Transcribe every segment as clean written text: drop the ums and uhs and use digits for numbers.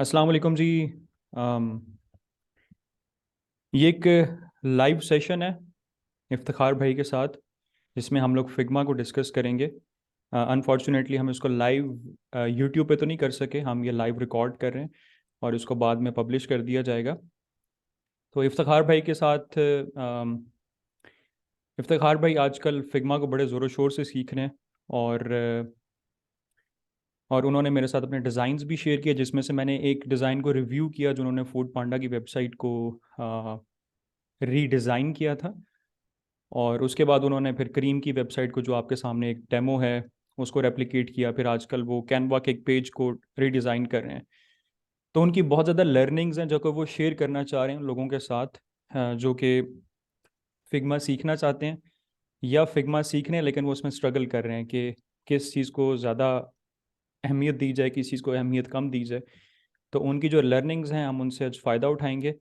अस्सलाम वालेकुम जी। अम, ये एक लाइव सेशन है इफ्तिखार भाई के साथ, जिसमें हम लोग फिग्मा को डिस्कस करेंगे। अनफॉर्चुनेटली हम इसको लाइव यूट्यूब पे तो नहीं कर सके, हम ये लाइव रिकॉर्ड कर रहे हैं और इसको बाद में पब्लिश कर दिया जाएगा। तो इफ्तिखार भाई के साथ इफ्तिखार भाई आजकल फिग्मा को बड़े ज़ोर शोर से सीख रहे हैं, और और उन्होंने मेरे साथ अपने डिज़ाइंस भी शेयर किए, जिसमें से मैंने एक डिज़ाइन को रिव्यू किया जो उन्होंने फूड पांडा की वेबसाइट को रीडिज़ाइन किया था। और उसके बाद उन्होंने फिर करीम की वेबसाइट को, जो आपके सामने एक डेमो है, उसको रेप्लिकेट किया। फिर आजकल वो कैनवा के एक पेज को रीडिज़ाइन कर रहे हैं। तो उनकी बहुत ज़्यादा लर्निंग्स हैं जो कि वो शेयर करना चाह रहे हैं लोगों के साथ, जो कि फिग्मा सीखना चाहते हैं या फिग्मा सीख रहे हैं लेकिन वो उसमें स्ट्रगल कर रहे हैं कि किस चीज़ को ज़्यादा अहमियत दी जाए, किस चीज़ को अहमियत कम दी जाए। तो उनकी जो लर्निंग्स हैं हम उनसे आज फ़ायदा उठाएंगे।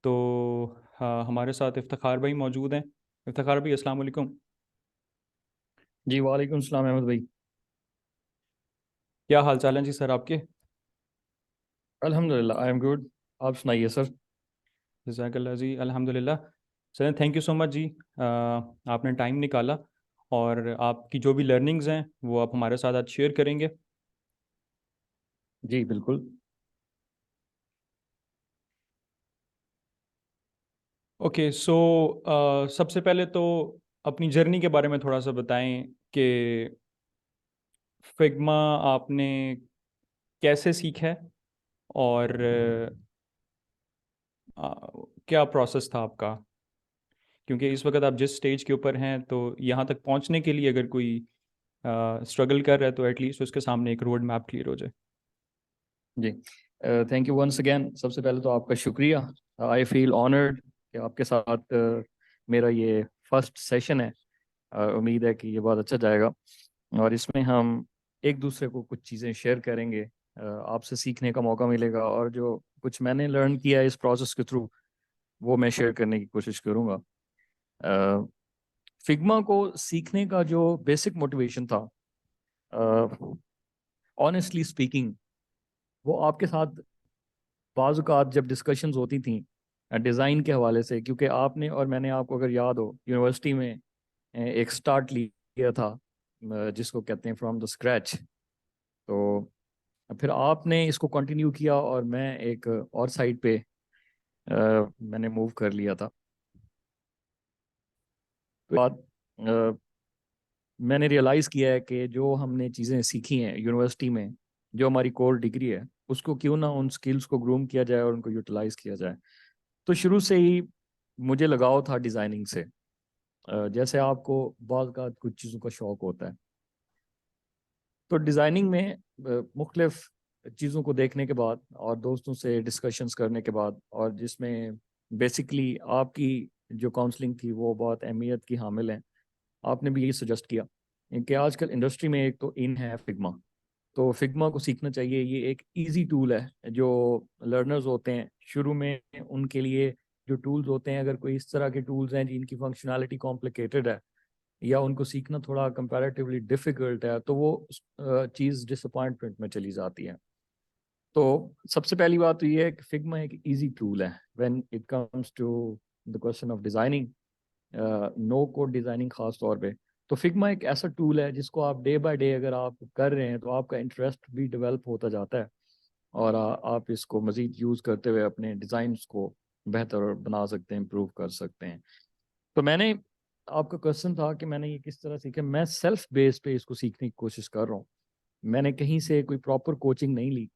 तो हाँ, हमारे साथ इफ्तिखार भाई मौजूद हैं। इफ्तिखार भाई, अस्सलाम वालेकुम। जी वालेकुम सलाम अहमद भाई। क्या हाल चाल है जी सर आपके? अल्हम्दुलिल्लाह आई एम गुड। आप सुनाइए सर। जज़ाकल्लाह जी, अल्हम्दुलिल्लाह। Sir thank you so much जी, आपने टाइम निकाला और आपकी जो भी लर्निंग्स हैं वो आप हमारे साथ आज शेयर करेंगे। जी बिल्कुल। ओके सो सबसे पहले तो अपनी जर्नी के बारे में थोड़ा सा बताएं कि फिग्मा आपने कैसे सीखा है, और क्या प्रोसेस था आपका, क्योंकि इस वक्त आप जिस स्टेज के ऊपर हैं तो यहाँ तक पहुँचने के लिए अगर कोई स्ट्रगल कर रहा है तो एटलीस्ट उसके सामने एक रोड मैप क्लियर हो जाए। जी थैंक यू वंस अगेन। सबसे पहले तो आपका शुक्रिया। आई फील ऑनर्ड कि आपके साथ मेरा ये फर्स्ट सेशन है। उम्मीद है कि ये बहुत अच्छा जाएगा और इसमें हम एक दूसरे को कुछ चीज़ें शेयर करेंगे। आपसे सीखने का मौका मिलेगा और जो कुछ मैंने लर्न किया है इस प्रोसेस के थ्रू वो मैं शेयर करने की कोशिश करूँगा। फिग्मा को सीखने का जो बेसिक मोटिवेशन था, ऑनेस्टली स्पीकिंग, वो आपके साथ बाज़ जब डिस्कशंस होती थी डिज़ाइन के हवाले से, क्योंकि आपने और मैंने, आपको अगर याद हो, यूनिवर्सिटी में एक स्टार्ट लिया था जिसको कहते हैं फ्रॉम द स्क्रैच। तो फिर आपने इसको कंटिन्यू किया और मैं एक और साइड पे मैंने मूव कर लिया था। तो बाद मैंने रियलाइज़ किया है कि जो हमने चीज़ें सीखी हैं यूनिवर्सिटी में, जो हमारी कोर डिग्री है, उसको क्यों ना उन स्किल्स को ग्रूम किया जाए और उनको यूटिलाइज किया जाए। तो शुरू से ही मुझे लगाव था डिज़ाइनिंग से। जैसे आपको बाज़ का कुछ चीज़ों का शौक होता है, तो डिज़ाइनिंग में मुख्तलिफ चीज़ों को देखने के बाद और दोस्तों से डिस्कशंस करने के बाद, और जिसमें बेसिकली आपकी जो काउंसलिंग थी वो बहुत अहमियत की हामिल है। आपने भी यही सजेस्ट किया कि आजकल इंडस्ट्री में एक तो इन है फिग्मा, तो फिग्मा को सीखना चाहिए। ये एक इजी टूल है जो लर्नर्स होते हैं शुरू में उनके लिए। जो टूल्स होते हैं, अगर कोई इस तरह के टूल्स हैं जिनकी फंक्शनैलिटी कॉम्प्लिकेटेड है या उनको सीखना थोड़ा कंपैरेटिवली डिफिकल्ट है, तो वो चीज़ डिसअपॉइंटमेंट में चली जाती है। तो सबसे पहली बात तो ये है कि फिग्मा एक इजी टूल है when it comes to the question of designing, no code designing खास तौर पे। तो फिग्मा एक ऐसा टूल है जिसको आप डे बाय डे अगर आप कर रहे हैं तो आपका इंटरेस्ट भी डेवलप होता जाता है और आप इसको मज़ीद यूज़ करते हुए अपने डिज़ाइंस को बेहतर बना सकते हैं, इम्प्रूव कर सकते हैं। तो मैंने, आपका क्वेश्चन था कि मैंने ये किस तरह सीखा, मैं सेल्फ बेस पे इसको सीखने की कोशिश कर रहा हूँ। मैंने कहीं से कोई प्रॉपर कोचिंग नहीं ली।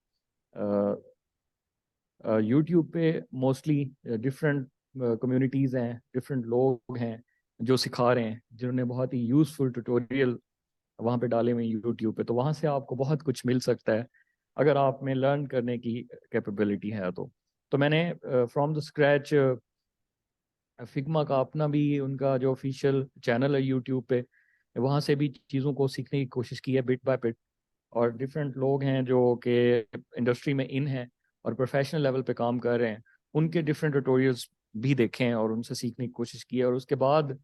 यूट्यूब पे मोस्टली डिफरेंट कम्युनिटीज़ हैं, डिफरेंट लोग हैं जो सिखा रहे हैं, जिन्होंने बहुत ही यूज़फुल ट्यूटोरियल वहाँ पे डाले हुए हैं यूट्यूब पे। तो वहाँ से आपको बहुत कुछ मिल सकता है अगर आप में लर्न करने की कैपेबिलिटी है तो मैंने फ्रॉम द स्क्रैच फिग्मा का अपना भी, उनका जो ऑफिशियल चैनल है यूट्यूब पे, वहाँ से भी चीज़ों को सीखने की कोशिश की है बिट बाय बिट। और डिफरेंट लोग हैं जो कि इंडस्ट्री में इन हैं और प्रोफेशनल लेवल पे काम कर रहे हैं, उनके डिफरेंट ट्यूटोरियल्स भी देखे हैं और उनसे सीखने की कोशिश की है। और उसके बाद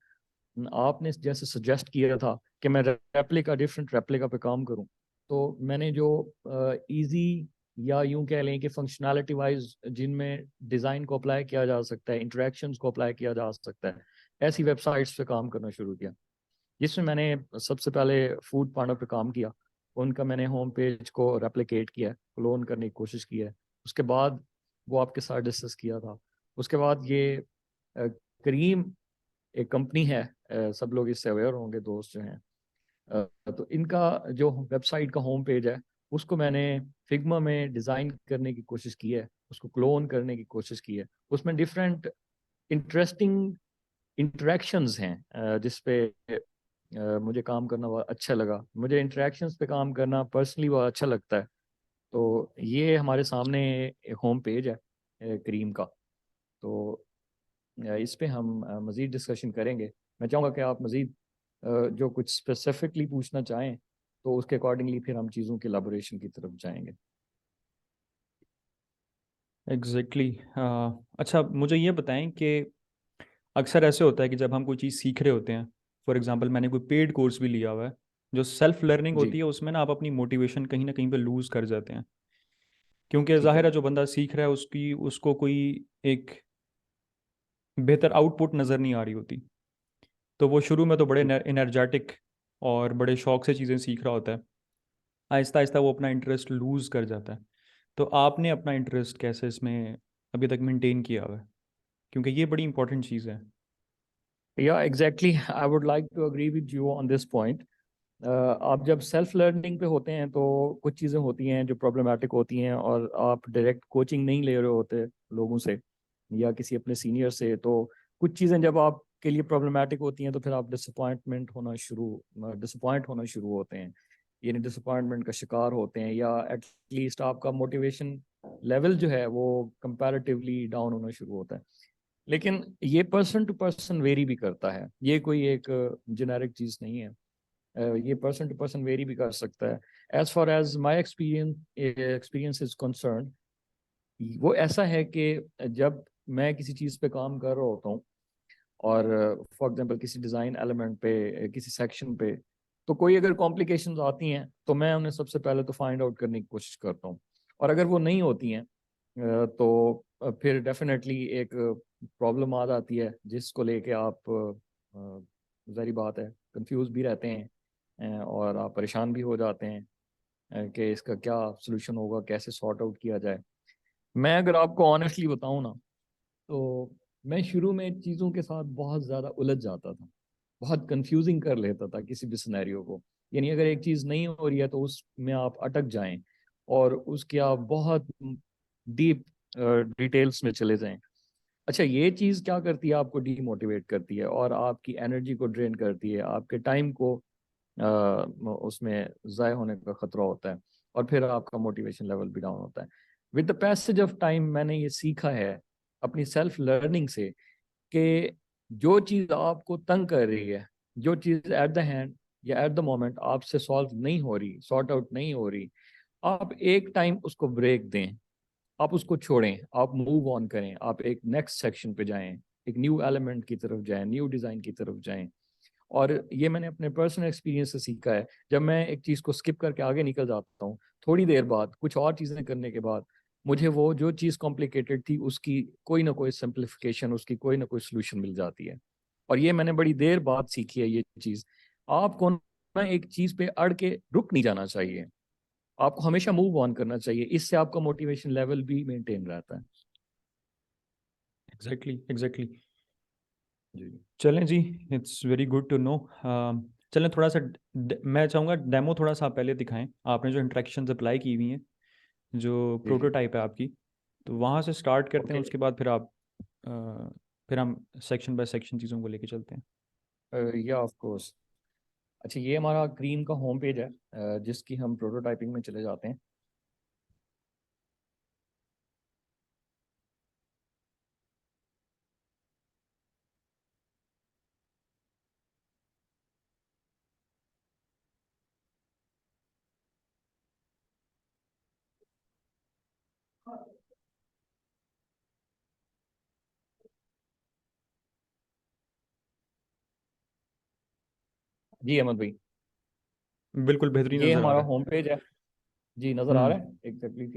आपने जैसे सजेस्ट किया था कि मैं रेप्लिका, डिफरेंट रेप्लिका पे काम करूं, तो मैंने जो इजी या यूं कह लें कि फंक्शनैलिटी वाइज जिनमें डिज़ाइन को अप्लाई किया जा सकता है, इंटरेक्शंस को अप्लाई किया जा सकता है, ऐसी वेबसाइट्स पे काम करना शुरू किया। जिसमें मैंने सबसे पहले फूड पांडा पे काम किया। उनका मैंने होम पेज को रेप्लिकेट किया, क्लोन करने की कोशिश की है। उसके बाद वो आपके साथ डिस्कस किया था। उसके बाद ये करीम एक कंपनी है, सब लोग इससे अवेयर होंगे, दोस्त जो हैं। तो इनका जो वेबसाइट का होम पेज है उसको मैंने फिग्मा में डिज़ाइन करने की कोशिश की है, उसको क्लोन करने की कोशिश की है। उसमें डिफरेंट इंटरेस्टिंग इंटरेक्शंस हैं जिस पे मुझे काम करना बहुत अच्छा लगा। मुझे इंटरेक्शंस पे काम करना पर्सनली बहुत अच्छा लगता है। तो ये हमारे सामने एक होम पेज है करीम का। तो इस पे हम मज़ीद डिस्कशन करेंगे। मैं चाहूँगा कि आप मज़ीद जो कुछ स्पेसिफिकली पूछना चाहें तो उसके अकॉर्डिंगली फिर हम चीज़ों के एलाबोरेशन की तरफ जाएंगे। एग्जैक्टली अच्छा, मुझे ये बताएं कि अक्सर ऐसे होता है कि जब हम कोई चीज़ सीख रहे होते हैं, फॉर एग्जांपल मैंने कोई पेड कोर्स भी लिया हुआ है, जो सेल्फ लर्निंग जी। होती है उसमें ना आप अपनी मोटिवेशन कहीं ना कहीं पे लूज़ कर जाते हैं, क्योंकि ठीक जाहिर है। है जो बंदा सीख रहा है उसकी उसको कोई एक बेहतर आउटपुट नज़र नहीं आ रही होती। तो वो शुरू में तो बड़े ठीक। एनर्जेटिक और बड़े शौक से चीज़ें सीख रहा होता है, आहिस्ता आहिस्ता वो अपना इंटरेस्ट लूज़ कर जाता है। तो आपने अपना इंटरेस्ट कैसे इसमें अभी तक मेंटेन किया हुआ है, क्योंकि ये बड़ी इंपॉर्टेंट चीज़ है। या exactly, I would like to agree with you on this point. आप जब सेल्फ लर्निंग पे होते हैं तो कुछ चीज़ें होती हैं जो प्रॉब्लमेटिक होती हैं, और आप डायरेक्ट कोचिंग नहीं ले रहे होते लोगों से या किसी अपने सीनियर से। तो कुछ चीज़ें जब आपके लिए प्रॉब्लमेटिक होती हैं तो फिर आप डिसअपॉइंट होना शुरू होते हैं, यानी डिसअपॉइंटमेंट का शिकार होते हैं, या एटलीस्ट आपका मोटिवेशन लेवल जो है वो कंपैरेटिवली डाउन होना शुरू होता है। लेकिन ये पर्सन टू पर्सन वेरी भी करता है, ये कोई एक जेनेरिक चीज़ नहीं है। ये पर्सन टू पर्सन वेरी भी कर सकता है। As far as my experience is concern, वो ऐसा है कि जब मैं किसी चीज़ पे काम कर रहा होता हूँ, और फॉर एग्जांपल किसी डिज़ाइन एलिमेंट पे, किसी सेक्शन पे, तो कोई अगर कॉम्प्लिकेशंस आती हैं तो मैं उन्हें सबसे पहले तो फाइंड आउट करने की कोशिश करता हूँ। और अगर वो नहीं होती हैं तो फिर डेफिनेटली एक प्रॉब्लम आ जाती है जिसको लेके आप जारी बात है कंफ्यूज भी रहते हैं, और आप परेशान भी हो जाते हैं कि इसका क्या सोल्यूशन होगा, कैसे सॉर्ट आउट किया जाए। मैं अगर आपको ऑनेस्टली बताऊं ना, तो मैं शुरू में चीज़ों के साथ बहुत ज़्यादा उलझ जाता था, बहुत कंफ्यूजिंग कर लेता था किसी भी सिनेरियो को। यानी अगर एक चीज़ नहीं हो रही है तो उसमें आप अटक जाएं और उसके आप बहुत डीप डिटेल्स में चले जाएं। अच्छा, ये चीज़ क्या करती है, आपको डीमोटिवेट करती है और आपकी एनर्जी को ड्रेन करती है, आपके टाइम को उसमें ज़ाय होने का खतरा होता है, और फिर आपका मोटिवेशन लेवल भी डाउन होता है। With the passage of time मैंने ये सीखा है अपनी सेल्फ लर्निंग से कि जो चीज़ आपको तंग कर रही है, जो चीज़ एट द हैंड या एट द मोमेंट आपसे सॉल्व नहीं हो रही, सॉर्ट आउट नहीं हो रही, आप एक टाइम उसको ब्रेक दें, आप उसको छोड़ें, आप मूव ऑन करें, आप एक नेक्स्ट सेक्शन पे जाएं, एक न्यू एलिमेंट की तरफ जाएं, न्यू डिज़ाइन की तरफ जाएं। और ये मैंने अपने पर्सनल एक्सपीरियंस से सीखा है। जब मैं एक चीज़ को स्किप करके आगे निकल जाता हूँ, थोड़ी देर बाद कुछ और चीज़ें करने के बाद मुझे वो जो चीज़ कॉम्प्लिकेटेड थी उसकी कोई ना कोई सिंप्लीफिकेशन, उसकी कोई ना कोई सोल्यूशन मिल जाती है। और ये मैंने बड़ी देर बाद सीखी है ये चीज़। आपको ना एक चीज़ पे अड़ के रुक नहीं जाना चाहिए, आपको हमेशा मूव ऑन करना चाहिए, इससे आपका मोटिवेशन लेवल भी मेंटेन रहता है। Exactly exactly. जी। चलें जी, it's very good to know. चलें थोड़ा सा मैं चाहूँगा डेमो थोड़ा सा आप पहले दिखाएं, आपने जो इंट्रैक्शंस अप्लाई की हुई हैं, जो जी। जी। प्रोटोटाइप है आपकी, तो वहाँ से स्टार्ट करते हैं, ओके। उसके बाद फिर आप अ, फिर हम सेक्शन बाय सेक्शन चीज़ों को लेके चलते हैं। या ऑफ कोर्स। अच्छा, ये हमारा क्रीम का होम पेज है जिसकी हम प्रोटोटाइपिंग में चले जाते हैं। जी अहमद भाई, बिल्कुल बेहतरीन ये नज़र आ हमारा रहा है। होम पेज है। जी नज़र आ रहा है एग्जैक्टली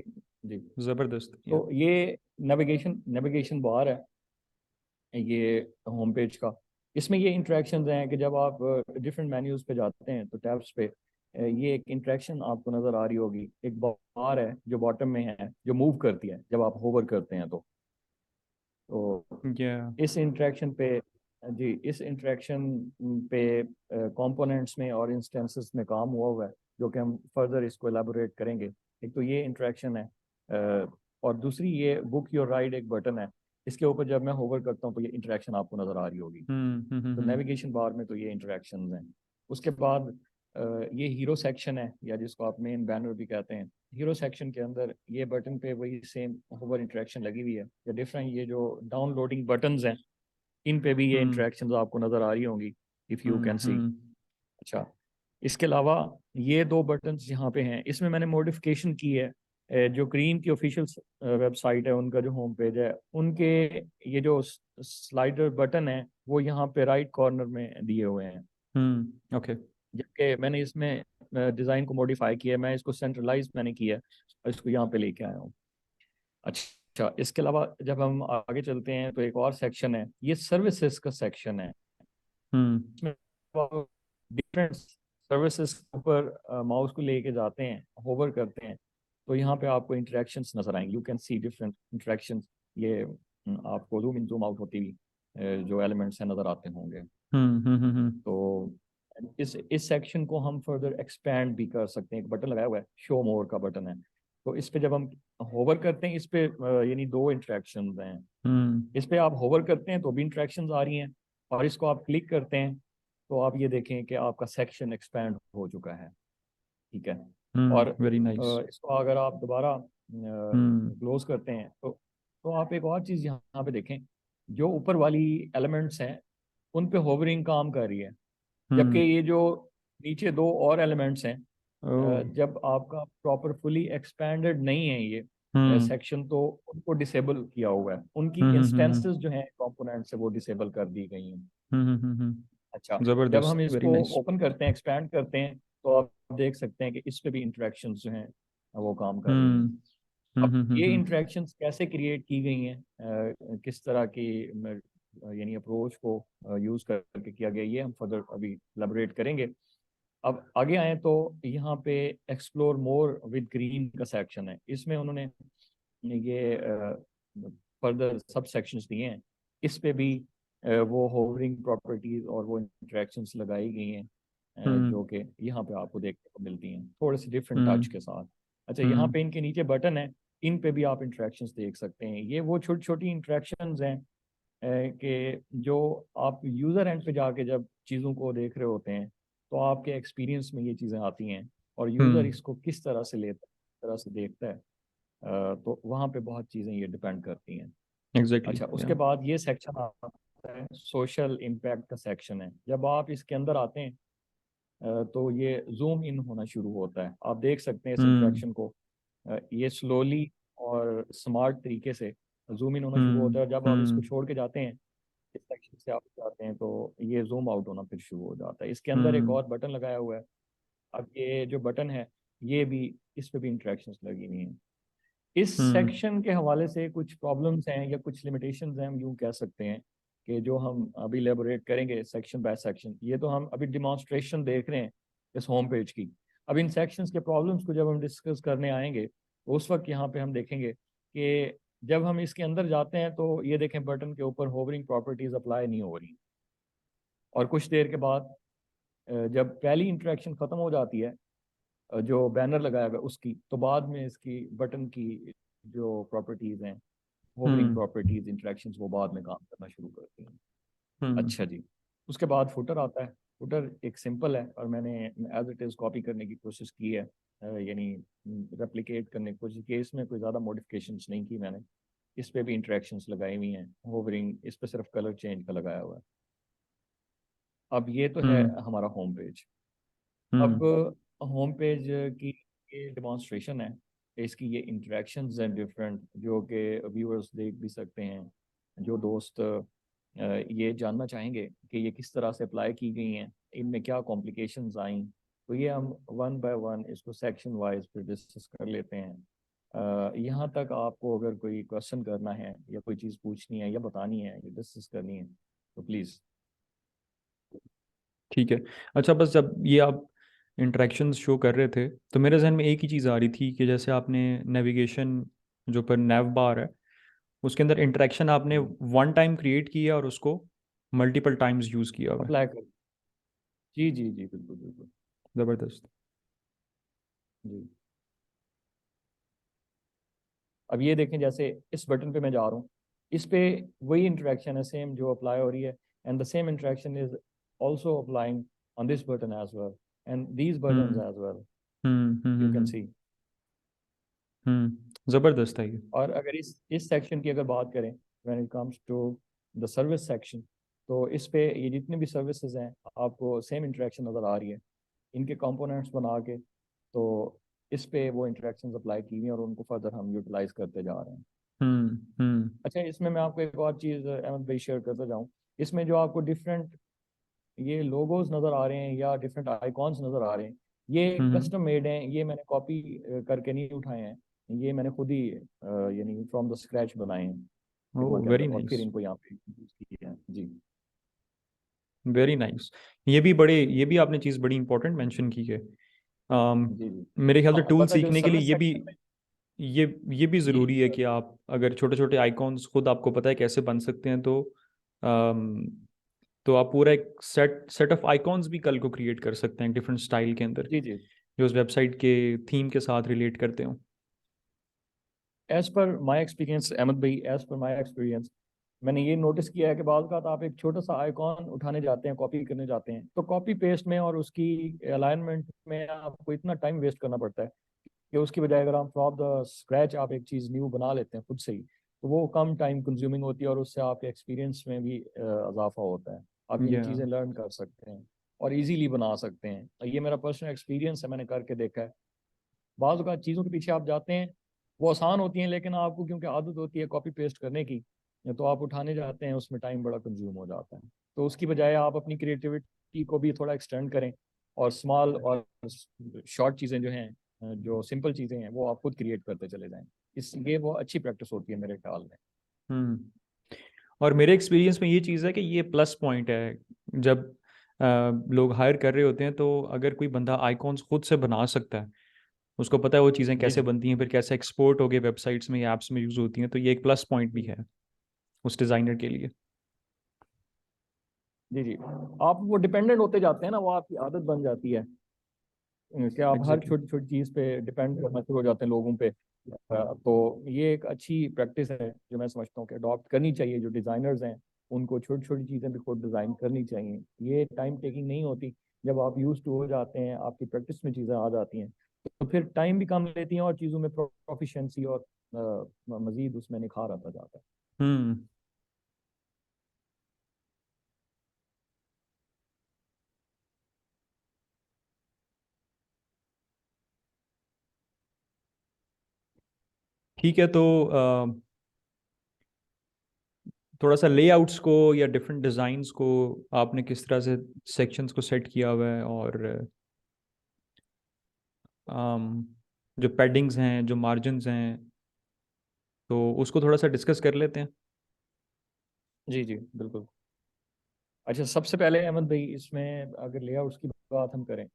जी। ज़बरदस्त या। तो ये नेविगेशन बार है ये होम पेज का। इसमें ये इंटरेक्शंस हैं कि जब आप डिफरेंट मेन्यूज पे जाते हैं तो टैब्स पे ये एक इंटरेक्शन आपको नज़र आ रही होगी। एक बार है जो बॉटम में है जो मूव करती है जब आप होवर करते हैं तो या। इस इंटरेक्शन पे जी इस इंटरेक्शन पे कंपोनेंट्स में और इंस्टेंसेस में काम हुआ है जो कि हम फर्दर इसको एलाबोरेट करेंगे। एक तो ये इंटरेक्शन है और दूसरी ये बुक योर राइड एक बटन है। इसके ऊपर जब मैं होवर करता हूँ तो ये इंटरेक्शन आपको नज़र आ रही होगी। तो हम्म। नेविगेशन बार में तो ये इंटरेक्शंस हैं। उसके बाद ये हीरो सेक्शन है या जिसको आप मेन बैनर भी कहते हैं। हीरो सेक्शन के अंदर ये बटन पे वही सेम होवर इंटरेक्शन लगी हुई है या डिफरेंट ये जो डाउनलोडिंग बटन्स हैं इन पे भी ये हम्म इंटरेक्शंस आपको नज़र आ रही होंगी इफ़ यू कैन सी। हम्म। अच्छा, इसके अलावा ये दो बटन्स यहाँ पे हैं इसमें मैंने मॉडिफिकेशन की है। जो क्रीम की ऑफिशियल वेबसाइट है उनका जो होम पेज है उनके ये जो स्लाइडर बटन है वो यहाँ पे राइट कॉर्नर में दिए हुए हैं। ओके। जबकि मैंने इसमें डिज़ाइन को मॉडिफाई किया है। मैं इसको सेंट्रलाइज मैंने किया है और इसको यहाँ पे लेके आया हूँ। अच्छा, इसके अलावा जब हम आगे चलते हैं तो एक और सेक्शन है ये सर्विसेज का सेक्शन है। हम्म इसमें डिफरेंट सर्विसेज के ऊपर माउस को लेके जाते हैं होवर करते हैं तो यहाँ पे आपको इंटरेक्शंस नजर आएंगे। You can see different interactions ये आपको जूम इन जूम आउट होती हुई जो एलिमेंट्स हैं नजर आते होंगे। हम्म। तो इस सेक्शन को हम फर्दर एक्सपेंड भी कर सकते हैं। एक बटन लगाया हुआ है शो मोर का बटन है तो इस पे जब हम होवर करते हैं इस पे यानी दो इंटरेक्शंस हैं। हम्म इस पे आप होवर करते हैं तो भी इंटरेक्शंस आ रही हैं और इसको आप क्लिक करते हैं तो आप ये देखें कि आपका सेक्शन एक्सपैंड हो चुका है। ठीक है। और वेरी नाइस। इसको अगर आप दोबारा हम्म क्लोज करते हैं तो आप एक और चीज़ यहाँ पे देखें जो ऊपर वाली एलिमेंट्स हैं उन पे होवरिंग काम कर रही है। जबकि हम्म। ये जो नीचे दो और एलिमेंट्स हैं ओह। जब आपका प्रॉपर फुली एक्सपैंडेड नहीं है ये हम्म सेक्शन तो उनको डिसेबल किया हुआ है। उनकी हम्म। इंस्टेंसेस जो हैं कंपोनेंट से वो डिसेबल कर दी गई हैं। अच्छा, जब हम जबरदस्त, वेरी इसको नाइस। ओपन करते हैं एक्सपैंड करते हैं तो आप देख सकते हैं कि इस पे भी इंटरेक्शंस जो हैं वो काम कर रही हैं। हम्म अब ये हम्म। इंटरेक्शंस कैसे क्रिएट की गई हैं किस तरह की यानी अप्रोच को यूज करके किया गया ये हम फर्दर अभी एलैबोरेट करेंगे। अब आगे आए तो यहाँ पे एक्सप्लोर मोर विद ग्रीन का सेक्शन है। इसमें उन्होंने ये फर्दर सब सेक्शंस दिए हैं। इस पे भी वो होवरिंग प्रॉपर्टीज और वो इंटरेक्शंस लगाई गई हैं हम्म जो कि यहाँ पे आपको देखने को मिलती हैं थोड़े से डिफरेंट हम्म टच के साथ। अच्छा, यहाँ हम्म पे इनके नीचे बटन है इन पे भी आप इंटरेक्शंस देख सकते हैं। ये वो छोटी छोटी इंटरेक्शंस हैं कि जो आप यूज़र एंड पे जाके जब चीज़ों को देख रहे होते हैं तो आपके एक्सपीरियंस में ये चीज़ें आती हैं और यूज़र हम्म। इसको किस तरह से लेता है किस तरह से देखता है तो वहाँ पे बहुत चीज़ें ये डिपेंड करती हैं। एग्जैक्टली अच्छा, या। उसके बाद ये सेक्शन आता है सोशल इम्पैक्ट का सेक्शन है। जब आप इसके अंदर आते हैं तो ये जूम इन होना शुरू होता है। आप देख सकते हैं इस हम्म इंटरेक्शन को ये स्लोली और स्मार्ट तरीके से जूम इन होना शुरू हम्म होता है। जब आप इसको हम्म छोड़ के जाते हैं इस सेक्शन से आप जाते हैं तो ये जूम आउट होना फिर शुरू हो जाता है। इसके अंदर एक हम्म और बटन लगाया हुआ है। अब ये जो बटन है ये भी इस पे भी इंटरेक्शंस लगी हुई हैं। इस हम्म सेक्शन के हवाले से कुछ प्रॉब्लम्स हैं या कुछ लिमिटेशंस हैं हम यूं कह सकते हैं कि जो हम अभी एलेबोरेट करेंगे सेक्शन बाय सेक्शन। ये तो हम अभी डिमॉन्स्ट्रेशन देख रहे हैं इस होम पेज की। अब इन सेक्शंस के प्रॉब्लम्स को जब हम डिस्कस करने आएंगे तो उस वक्त यहाँ पे हम देखेंगे कि जब हम इसके अंदर जाते हैं तो ये देखें बटन के ऊपर होवरिंग प्रॉपर्टीज अप्लाई नहीं हो रही और कुछ देर के बाद जब पहली इंटरेक्शन खत्म हो जाती है जो बैनर लगाया हुआ है उसकी तो बाद में इसकी बटन की जो प्रॉपर्टीज हैं होवरिंग हम्म प्रॉपर्टीज इंटरेक्शंस वो बाद में काम करना शुरू करती हैं। हम्म अच्छा जी, उसके बाद फुटर आता है। फुटर एक सिंपल है और मैंने एज इट इज़ कॉपी करने की कोशिश की है यानी रेप्लिकेट करने की कोशिश की है। इसमें कोई ज़्यादा मॉडिफिकेशंस नहीं की मैंने। इस पे भी इंटरेक्शंस लगाई हुई हैं होवरिंग। इस पे सिर्फ कलर चेंज का लगाया हुआ है। अब ये तो है हम्म हमारा होम पेज। अब हम्म होम पेज की ये डिमॉन्स्ट्रेशन है इसकी ये इंटरेक्शंस हैं डिफरेंट जो कि व्यूअर्स देख भी सकते हैं। जो दोस्त ये जानना चाहेंगे कि ये किस तरह से अप्लाई की गई हैं इनमें क्या कॉम्प्लिकेशंस आई तो ये हम वन बाय वन इसको सेक्शन वाइज फिर डिस्कस कर लेते हैं। यहाँ तक आपको अगर कोई क्वेश्चन करना है या कोई चीज़ पूछनी है या बतानी है या डिस्कस करनी है तो प्लीज़। ठीक है। अच्छा, बस जब ये आप इंटरेक्शंस शो कर रहे थे तो मेरे जहन में एक ही चीज़ आ रही थी कि जैसे आपने नेविगेशन जो पर नैव बार है उसके अंदर इंटरेक्शन आपने वन टाइम क्रिएट किया और उसको मल्टीपल टाइम्स यूज़ किया हुआ है। अप्लाई कर। जी जी जी, बिल्कुल बिल्कुल। ज़बरदस्त। जी। अब ये देखें, जैसे इस बटन पे मैं जा रहा हूँ, इस पे वही इंटरेक्शन है सेम जो अप्लाई हो रही है, and the same interaction is also applying on this button as well and these buttons hmm as well, hmm hmm you hmm can hmm see. ज़बरदस्त है ये। और अगर इस सेक्शन की अगर बात करें, when it comes to the service section, तो इस पे ये जितनी भी सर्विसेज हैं आपको सेम इंटरेक्शन नज़र आ रही है इनके कंपोनेंट्स बना के। तो इस पे वो इंटरेक्शंस अप्लाई की हुई हैं और उनको फर्दर हम यूटिलाइज करते जा रहे हैं। हम्म। अच्छा, इसमें मैं आपको एक और चीज़ अहमद भाई शेयर करता जाऊँ। इसमें जो आपको डिफरेंट ये लोगोज नज़र आ रहे हैं या डिफरेंट आइकॉन्स नज़र आ रहे हैं, ये हम्म। कस्टम मेड हैं, ये मैंने कॉपी करके नहीं उठाए हैं। ये मैंने खुद ही यानी फ्रॉम द स्क्रैच बनाए हैं फिग्मा ओह, के अंदर वेरी और फिर नाइस। इनको यहाँ पे यूज किए हैं। जी वेरी नाइस। ये भी आपने चीज़ बड़ी इंपॉर्टेंट मेंशन की है। जी जी। मेरे ख्याल से टूल अलबत्ता जो सीखने के लिए सर्विस सेक्शन में। ये ये भी जी ज़रूरी है कि आप अगर छोटे छोटे आइकॉन्स खुद आपको पता है कैसे बन सकते हैं अम, तो आप पूरा एक सेट सेट ऑफ आइकॉन्स भी कल को क्रिएट कर सकते हैं डिफरेंट स्टाइल के अंदर जी जी। जो उस वेबसाइट के थीम के साथ रिलेट करते हो। As per my experience Ahmad भाई, एज पर माई एक्सपीरियंस, मैंने ये नोटिस किया है कि बाद का आप एक छोटा सा आइकॉन उठाने जाते हैं, कॉपी करने जाते हैं, तो कॉपी पेस्ट में और उसकी अलाइनमेंट में आपको इतना टाइम वेस्ट करना पड़ता है कि उसकी बजाय अगर आप फ्रॉम द स्क्रैच आप एक चीज़ न्यू बना लेते हैं खुद से ही, तो वो कम टाइम कंज्यूमिंग होती है और उससे आपके एक्सपीरियंस में भी इजाफा होता है। आप ये या चीज़ें लर्न कर सकते हैं और इजीली बना सकते हैं। ये मेरा पर्सनल एक्सपीरियंस है, मैंने करके देखा है। बाज़ औक़ात चीज़ों के पीछे आप जाते हैं, वो आसान होती हैं, लेकिन आपको क्योंकि आदत होती है कॉपी पेस्ट करने की, तो आप उठाने जाते हैं, उसमें टाइम बड़ा कंज्यूम हो जाता है। तो उसकी बजाय आप अपनी क्रिएटिविटी को भी थोड़ा एक्सटेंड करें और स्मॉल और शॉर्ट चीज़ें जो हैं, जो सिंपल चीज़ें हैं, वो आप खुद क्रिएट करते चले जाएं। इसलिए वो अच्छी प्रैक्टिस होती है मेरे ख्याल में। हम्म। और मेरे एक्सपीरियंस में ये चीज़ है कि ये प्लस पॉइंट है जब लोग हायर कर रहे होते हैं तो अगर कोई बंदा आइकॉन्स खुद से बना सकता है, उसको पता है वो चीज़ें जी कैसे जी बनती हैं, फिर कैसे एक्सपोर्ट होके वेबसाइट्स में या ऐप्स में यूज़ होती हैं, तो ये एक प्लस पॉइंट भी है उस डिज़ाइनर के लिए। जी जी। आप वो डिपेंडेंट होते जाते हैं ना, वो आपकी आदत बन जाती है कि आप हर एग्जैक्टली। छोटी छोटी चीज़ पे डिपेंड करना शुरू हो जाते हैं लोगों पे। तो ये एक अच्छी प्रैक्टिस है जो मैं समझता हूँ कि अडॉप्ट करनी चाहिए। जो डिज़ाइनर्स हैं उनको छोटी छोटी चीज़ें भी खुद डिज़ाइन करनी चाहिए। ये टाइम टेकिंग नहीं होती। जब आप यूज टू हो जाते हैं, आपकी प्रैक्टिस में चीज़ें आ जाती हैं, तो फिर टाइम भी कम लेती हैं और चीज़ों में प्रोफिशिएंसी और मज़ीद उसमें निखार आता जाता है। हम्म। ठीक है, तो थोड़ा सा लेआउट्स को या डिफरेंट डिज़ाइंस को आपने किस तरह से सेक्शंस को सेट किया हुआ है, और जो पैडिंग्स हैं, जो मार्जिन्स हैं, तो उसको थोड़ा सा डिस्कस कर लेते हैं। जी जी बिल्कुल। अच्छा, सबसे पहले अहमद भाई, इसमें अगर लेआउट्स की बात हम करें,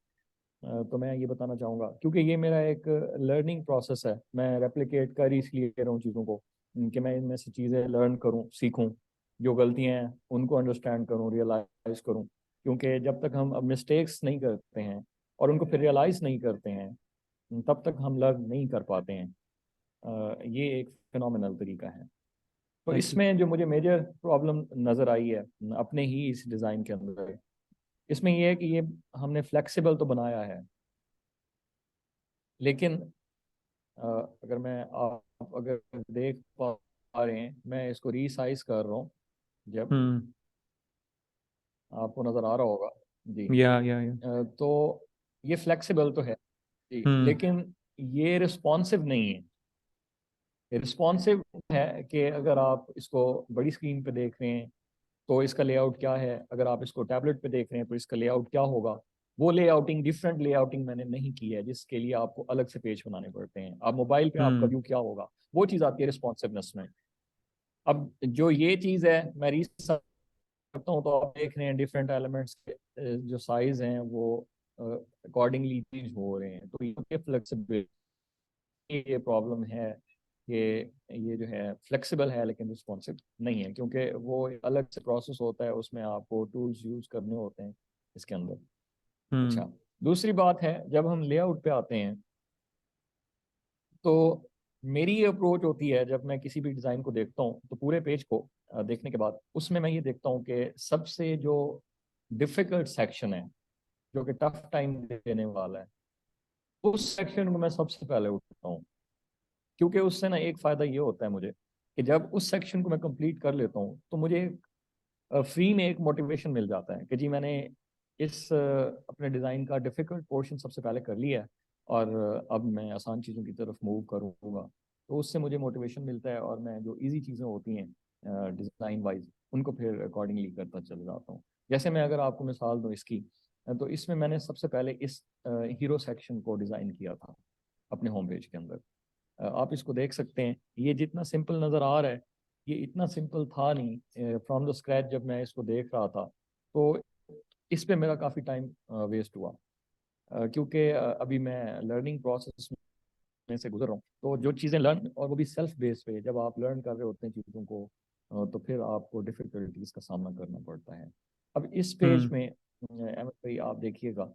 तो मैं ये बताना चाहूँगा, क्योंकि ये मेरा एक लर्निंग प्रोसेस है। मैं रेप्लिकेट कर ही इसलिए कर रहा हूँ चीज़ों को कि मैं इनमें से चीज़ें लर्न करूँ, सीखूँ, जो गलतियाँ हैं उनको अंडरस्टैंड करूँ, रियलाइज़ करूँ। क्योंकि जब तक हम अब मिस्टेक्स नहीं करते हैं और उनको फिर रियलाइज़ नहीं करते हैं, तब तक हम लर्न नहीं कर पाते हैं। ये एक फिनोमिनल तरीका है। तो एग्जैक्टली। इसमें जो मुझे मेजर प्रॉब्लम नज़र आई है अपने ही इस डिज़ाइन के अंदर, इसमें ये है कि ये हमने फ्लेक्सिबल तो बनाया है, लेकिन अगर मैं आप अगर देख पा रहे हैं, मैं इसको रीसाइज कर रहा हूँ। जब हम्म। आपको नज़र आ रहा होगा। जी। या तो ये फ्लेक्सिबल तो है जी, हम्म लेकिन ये रिस्पॉन्सिव नहीं है। रिस्पॉन्सिव है कि अगर आप इसको बड़ी स्क्रीन पे देख रहे हैं तो इसका लेआउट क्या है, अगर आप इसको टैबलेट पे देख रहे हैं तो इसका लेआउट क्या होगा। वो लेआउटिंग, डिफरेंट लेआउटिंग मैंने नहीं की है, जिसके लिए आपको अलग से पेज बनाने पड़ते हैं। अब मोबाइल पे आपका हम्म व्यू क्या होगा, वो चीज़ आती है रिस्पॉन्सिवनेस में। अब जो ये चीज़ है, मैं रीसर्च करता हूँ तो आप देख रहे हैं डिफरेंट एलिमेंट्स के जो साइज हैं वो अकॉर्डिंगली चेंज हो रहे हैं। तो ये फ्लेक्सिबिलिटी, ये प्रॉब्लम है कि ये जो है फ्लेक्सिबल है लेकिन रिस्पॉन्सिव नहीं है, क्योंकि वो अलग से प्रोसेस होता है, उसमें आपको टूल्स यूज करने होते हैं इसके अंदर। हम्म अच्छा, दूसरी बात है, जब हम लेआउट पे आते हैं तो मेरी ये अप्रोच होती है, जब मैं किसी भी डिज़ाइन को देखता हूँ तो पूरे पेज को देखने के बाद उसमें मैं ये देखता हूँ कि सबसे जो डिफिकल्ट सेक्शन है, जो कि टफ टाइम देने वाला है, उस सेक्शन को मैं सबसे पहले उठाता हूँ। क्योंकि उससे ना एक फ़ायदा ये होता है मुझे कि जब उस सेक्शन को मैं कंप्लीट कर लेता हूँ तो मुझे फ्री में एक मोटिवेशन मिल जाता है कि जी मैंने इस अपने डिज़ाइन का डिफ़िकल्ट पोर्शन सबसे पहले कर लिया है, और अब मैं आसान चीज़ों की तरफ मूव करूँगा। तो उससे मुझे मोटिवेशन मिलता है और मैं जो इजी चीज़ें होती हैं डिज़ाइन वाइज, उनको फिर अकॉर्डिंगली करता चला जाता हूँ। जैसे मैं अगर आपको मिसाल दूँ इसकी, तो इसमें मैंने सबसे पहले इस हीरो सेक्शन को डिज़ाइन किया था अपने होम पेज के अंदर। आप इसको देख सकते हैं, ये जितना सिंपल नज़र आ रहा है, ये इतना सिंपल था नहीं फ्रॉम द स्क्रैच। जब मैं इसको देख रहा था तो इस पे मेरा काफ़ी टाइम वेस्ट हुआ, क्योंकि अभी मैं लर्निंग प्रोसेस में से गुजर रहा हूँ। तो जो चीज़ें लर्न, और वो भी सेल्फ बेस पे, जब आप लर्न कर रहे होते हैं चीज़ों को, तो फिर आपको डिफ़िकल्टीज का सामना करना पड़ता है। अब इस पेज हम्म में अहमद भाई आप देखिएगा,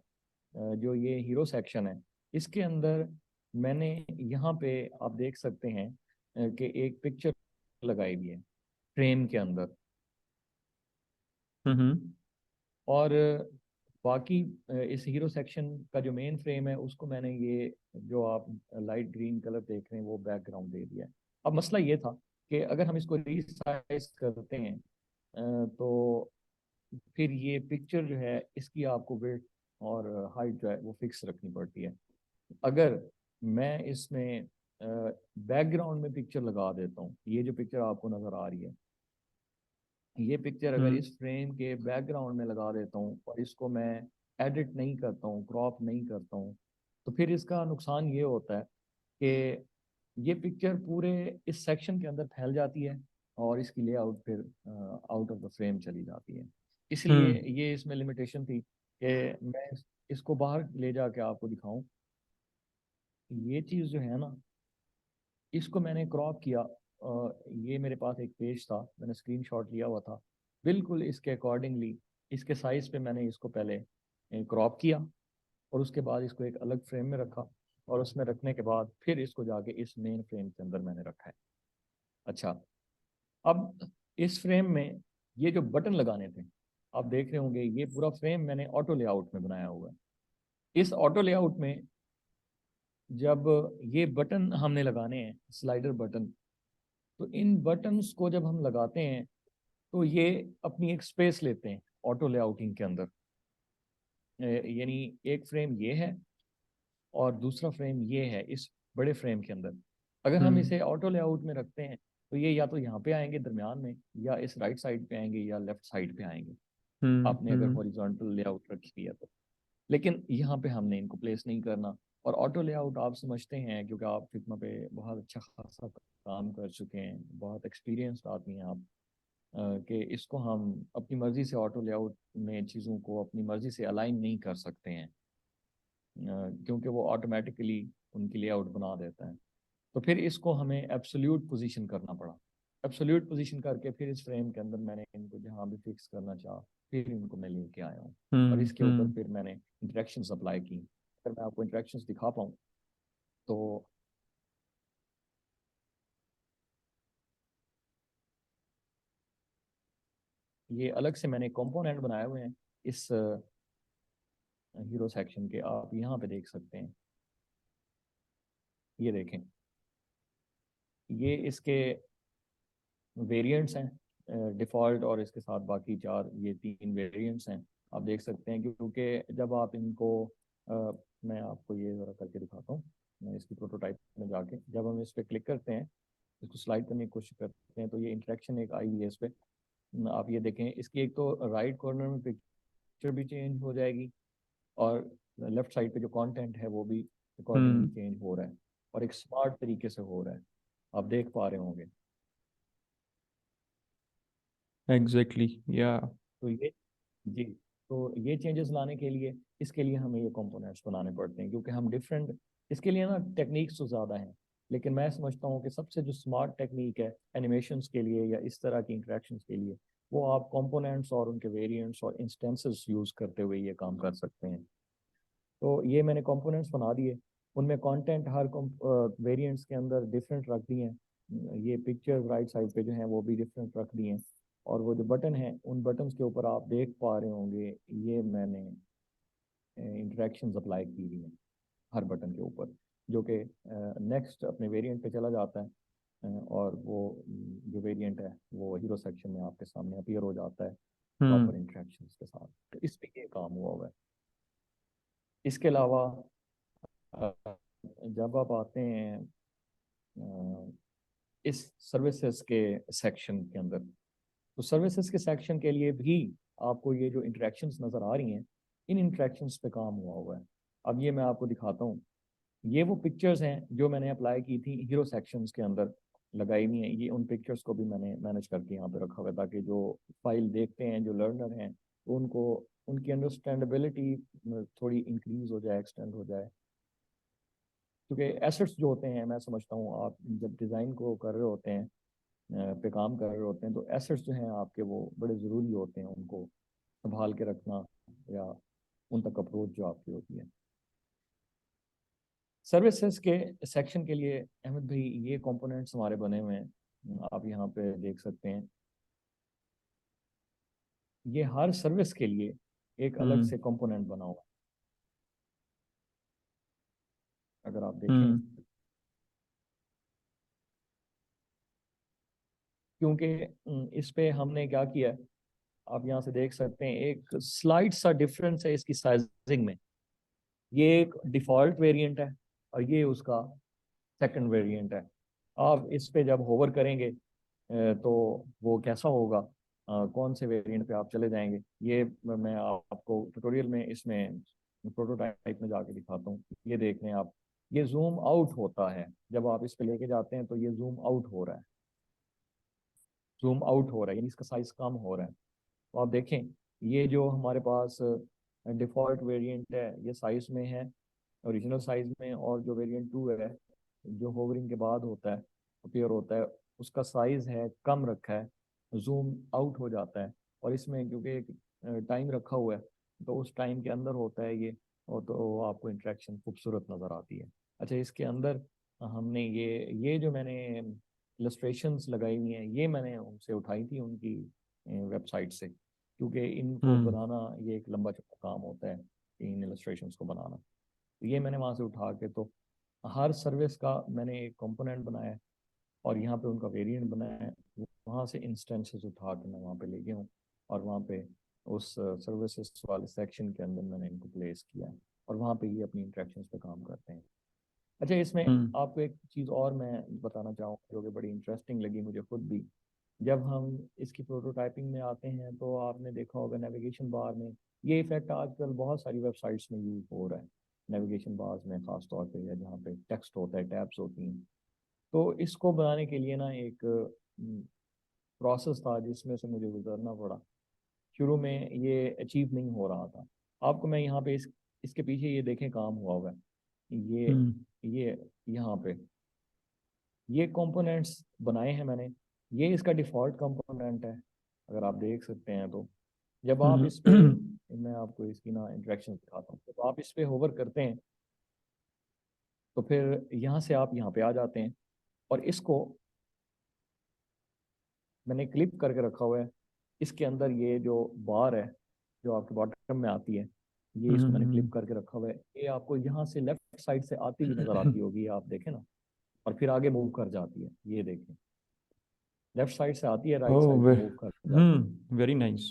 जो ये हीरो सेक्शन है, इसके अंदर मैंने यहाँ पे आप देख सकते हैं कि एक पिक्चर लगाई हुई है फ्रेम के अंदर। हम्म और बाकी इस हीरो सेक्शन का जो मेन फ्रेम है, उसको मैंने ये जो आप लाइट ग्रीन कलर देख रहे हैं वो बैकग्राउंड दे दिया है। अब मसला ये था कि अगर हम इसको रीसाइज करते हैं तो फिर ये पिक्चर जो है इसकी आपको वेट और हाइट जो है वो फिक्स रखनी पड़ती है। अगर मैं इसमें बैकग्राउंड में पिक्चर लगा देता हूँ, ये जो पिक्चर आपको नज़र आ रही है, ये पिक्चर अगर हम्म इस फ्रेम के बैकग्राउंड में लगा देता हूँ और इसको मैं एडिट नहीं करता हूँ, क्रॉप नहीं करता हूँ, तो फिर इसका नुकसान ये होता है कि ये पिक्चर पूरे इस सेक्शन के अंदर फैल जाती है और इसकी लेआउट फिर आउट ऑफ द फ्रेम चली जाती है। इसलिए हम्म ये इसमें लिमिटेशन थी कि मैं इसको बाहर ले जाके आपको दिखाऊं। ये चीज़ जो है ना, इसको मैंने क्रॉप किया। ये मेरे पास एक पेज था, मैंने स्क्रीनशॉट लिया हुआ था, बिल्कुल इसके अकॉर्डिंगली इसके साइज पे मैंने इसको पहले क्रॉप किया, और उसके बाद इसको एक अलग फ्रेम में रखा, और उसमें रखने के बाद फिर इसको जाके इस मेन फ्रेम के अंदर मैंने रखा है। अच्छा, अब इस फ्रेम में ये जो बटन लगाने थे, आप देख रहे होंगे ये पूरा फ्रेम मैंने ऑटो लेआउट में बनाया हुआ है। इस ऑटो लेआउट में जब ये बटन हमने लगाने हैं, स्लाइडर बटन, तो इन बटन्स को जब हम लगाते हैं तो ये अपनी एक स्पेस लेते हैं ऑटो लेआउटिंग के अंदर। यानी एक फ्रेम ये है और दूसरा फ्रेम ये है इस बड़े फ्रेम के अंदर। अगर हम हम्म इसे ऑटो लेआउट में रखते हैं तो ये या तो यहाँ पे आएंगे दरमियान में, या इस राइट साइड पे आएंगे, या लेफ्ट साइड पे आएंगे, आपने अगर हम्म हॉरिजॉन्टल लेआउट रखी है तो। लेकिन यहाँ पे हमने इनको प्लेस नहीं करना। और ऑटो लेआउट आप समझते हैं, क्योंकि आप फिग्मा पे बहुत अच्छा खासा काम कर चुके हैं, बहुत एक्सपीरियंस्ड आदमी हैं आप, कि इसको हम अपनी मर्जी से ऑटो लेआउट में चीज़ों को अपनी मर्जी से अलाइन नहीं कर सकते हैं, क्योंकि वो ऑटोमेटिकली उनकी लेआउट बना देता है। तो फिर इसको हमें एब्सोल्यूट पोजीशन करना पड़ा। एब्सोल्यूट पोजीशन करके फिर इस फ्रेम के अंदर मैंने इनको जहाँ भी फिक्स करना चाहा, फिर इनको मैं लेके आया हूँ, और इसके ऊपर हम्म फिर मैंने इंटरेक्शंस अप्लाई की। अगर मैं आपको इंटरेक्शंस दिखा पाऊँ तो ये अलग से मैंने कंपोनेंट बनाए हुए हैं इस हीरो सेक्शन के, आप यहाँ पे देख सकते हैं। ये देखें, ये इसके वेरिएंट्स हैं, डिफ़ॉल्ट और इसके साथ बाकी चार, ये तीन वेरिएंट्स हैं। आप देख सकते हैं, क्योंकि जब आप इनको मैं आपको ये ज़रा करके दिखाता हूँ, मैं इसकी प्रोटोटाइप में जाके जब हम इस पर क्लिक करते हैं, इसको स्लाइड करने की कोशिश करते हैं, तो ये इंटरेक्शन एक आई है इस पर। आप ये देखें, इसकी एक तो राइट कॉर्नर में पिक्चर भी चेंज हो जाएगी, और लेफ्ट साइड पे जो कंटेंट है वो भी अकॉर्डिंगली हम्म। चेंज हो रहा है और एक स्मार्ट तरीके से हो रहा है, आप देख पा रहे होंगे। एग्जैक्टली या। तो ये, जी, तो ये चेंजेस लाने के लिए, इसके लिए हमें ये कंपोनेंट्स बनाने पड़ते हैं, क्योंकि हम डिफरेंट, इसके लिए ना टेक्निक्स तो ज़्यादा हैं, लेकिन मैं समझता हूँ कि सबसे जो स्मार्ट टेक्निक है एनिमेशंस के लिए या इस तरह की इंटरेक्शंस के लिए, वो आप कंपोनेंट्स और उनके वेरिएंट्स और इंस्टेंसेस यूज़ करते हुए ये काम कर सकते हैं। तो ये मैंने कंपोनेंट्स बना दिए, उनमें कंटेंट हर वेरिएंट्स के अंदर डिफरेंट रख दिए हैं। ये पिक्चर्स राइट साइड पे जो हैं वो भी डिफरेंट रख दिए हैं, और वो जो बटन है उन बटन्स के ऊपर आप देख पा रहे होंगे, ये मैंने इंटरेक्शंस अप्लाई की हुई हैं हर बटन के ऊपर, जो कि नेक्स्ट अपने वेरिएंट पे चला जाता है, और वो जो वेरिएंट है वो हीरो सेक्शन में आपके सामने अपीयर हो जाता है प्रॉपर हम्म। इंटरेक्शंस के साथ। तो इस पे ये काम हुआ हुआ है। इसके अलावा अ, जब आप आते हैं अ, इस सर्विसेज के सेक्शन के अंदर, तो सर्विसेज के सेक्शन के लिए भी आपको ये जो इंटरेक्शंस नज़र आ रही हैं, इन इंटरेक्शंस पे काम हुआ हुआ है। अब ये मैं आपको दिखाता हूँ, ये वो पिक्चर्स हैं जो मैंने अप्लाई की थी हीरो सेक्शंस के अंदर, लगाई हुई हैं। ये उन पिक्चर्स को भी मैंने मैनेज करके यहाँ पे रखा हुआ है, ताकि जो फाइल देखते हैं जो लर्नर हैं, तो उनको उनकी अंडरस्टैंडेबिलिटी थोड़ी इंक्रीज हो जाए, एक्सटेंड हो जाए। क्योंकि एसेट्स जो होते हैं, मैं समझता हूँ आप जब डिज़ाइन को कर रहे होते हैं, पे काम कर रहे होते हैं, तो एसेट्स जो हैं आपके वो बड़े ज़रूरी होते हैं, उनको संभाल के रखना, या उन तक अप्रोच जो आपकी होती है। सर्विसेज के सेक्शन के लिए अहमद भाई ये कंपोनेंट्स हमारे बने हुए हैं, आप यहाँ पे देख सकते हैं। ये हर सर्विस के लिए एक अलग हम्म। से कंपोनेंट बना हुआ है, अगर आप देखें। हम्म। क्योंकि इस पे हमने क्या किया है, आप यहाँ से देख सकते हैं एक स्लाइड सा डिफरेंस है इसकी साइजिंग में। ये एक डिफॉल्ट वेरिएंट है और ये उसका सेकंड वेरिएंट है। आप इस पे जब होवर करेंगे तो वो कैसा होगा, कौन से वेरिएंट पे आप चले जाएंगे, ये मैं आपको ट्यूटोरियल में इसमें प्रोटोटाइप में जाके दिखाता हूँ। ये देख लें आप, ये जूम आउट होता है, जब आप इस पे लेके जाते हैं तो ये जूम आउट हो रहा है, जूम आउट हो रहा है, यानी इसका साइज कम हो रहा है। तो आप देखें, ये जो हमारे पास डिफ़ॉल्ट वेरिएंट है ये साइज में है, ओरिजिनल साइज में, और जो वेरिएंट 2 है जो होवरिंग के बाद होता है, अपीयर होता है, उसका साइज है कम रखा है, जूम आउट हो जाता है। और इसमें क्योंकि एक टाइम रखा हुआ है, तो उस टाइम के अंदर होता है ये, और तो आपको इंट्रैक्शन खूबसूरत नज़र आती है। अच्छा, इसके अंदर हमने ये जो मैंने इलस्ट्रेशंस लगाई हुई हैं, ये मैंने उनसे उठाई थी उनकी वेबसाइट से, क्योंकि इनको हम्म। बनाना ये एक लंबा चौड़ा काम होता है, इन इलस्ट्रेशंस को बनाना। तो ये मैंने वहाँ से उठा के, तो हर सर्विस का मैंने एक कंपोनेंट बनाया है और यहाँ पे उनका वेरिएंट बनाया है। वहाँ से इंस्टेंसेस उठा के मैं वहाँ पे ले गया हूँ, और वहाँ पे उस सर्विसेज वाले सेक्शन के अंदर मैंने इनको प्लेस किया है, और वहाँ पे ये अपनी इंट्रैक्शंस पे काम करते हैं। अच्छा, इसमें हम्म। आपको एक चीज़ और मैं बताना चाहूँगा जो कि बड़ी इंटरेस्टिंग लगी मुझे खुद भी। जब हम इसकी प्रोटोटाइपिंग में आते हैं तो आपने देखा होगा नेविगेशन बार में, ये इफेक्ट आजकल बहुत सारी वेबसाइट्स में यूज हो रहा है, नेविगेशन बार्स में खास तौर पे, या जहाँ पे टेक्स्ट होता है, टैब्स होती हैं। तो इसको बनाने के लिए ना एक प्रोसेस था जिसमें से मुझे गुजरना पड़ा। शुरू में ये अचीव नहीं हो रहा था। आपको मैं यहाँ पे इसके पीछे ये देखें काम हुआ हुआ है, हम्म। ये यहाँ पे ये कंपोनेंट्स बनाए हैं मैंने। ये इसका डिफ़ॉल्ट कंपोनेंट है, अगर आप देख सकते हैं तो। जब आप इस पे, हम्म। मैं आपको इसकी ना इंट्रैक्शन दिखाता हूँ, तो आप इस पे होवर करते हैं तो फिर यहाँ से आप यहाँ पे आ जाते हैं, और इसको मैंने क्लिप करके रखा हुआ है। इसके अंदर ये जो बार है जो आपके बॉटम में आती है, ये इसको मैंने क्लिप हम्म। करके रखा हुआ है। ये आपको यहाँ से लेफ्ट साइड से आती हुई नजर आती होगी, ये आप देखें ना, और फिर आगे मूव कर जाती है, ये देखें, लेफ्ट साइड से आती है, राइट ओह साइड वे। पे मूव कर जाती है। Very nice.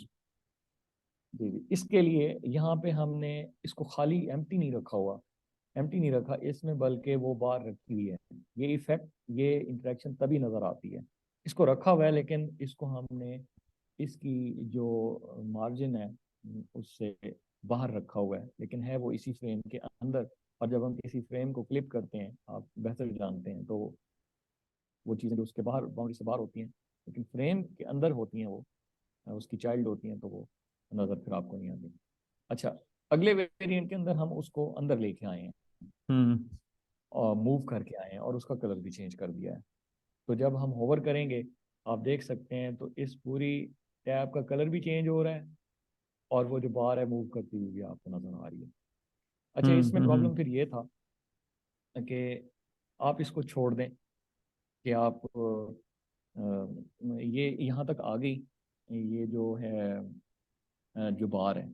जी जी, इसके लिए यहाँ पे हमने इसको खाली एम्प्टी नहीं रखा हुआ, एम्प्टी नहीं रखा इसमें, बल्कि वो बार रखी हुई है। ये इफेक्ट, ये इंटरेक्शन तभी नज़र आती है, इसको रखा हुआ है, लेकिन इसको हमने इसकी जो मार्जिन है उससे बाहर रखा हुआ है, लेकिन है वो इसी फ्रेम के अंदर। और जब हम किसी फ्रेम को क्लिप करते हैं, आप बेहतर जानते हैं, तो वो चीज़ें जो उसके बाहर, बाउंड्री से बाहर होती हैं, लेकिन फ्रेम के अंदर होती हैं, वो उसकी चाइल्ड होती हैं, तो वो नज़र फिर आपको नहीं आती। अच्छा, अगले वेरिएंट के अंदर हम उसको अंदर लेके आए हैं हम्म और मूव करके आए हैं और उसका कलर भी चेंज कर दिया है। तो जब हम होवर करेंगे, आप देख सकते हैं, तो इस पूरी टैब का कलर भी चेंज हो रहा है, और वो जो बार है मूव करती हुई भी आपको नजर आ रही है। अच्छा, इसमें हम्म प्रॉब्लम फिर ये था कि आप इसको छोड़ दें, कि आप ये यहाँ तक आ गई, ये जो है जो बार है,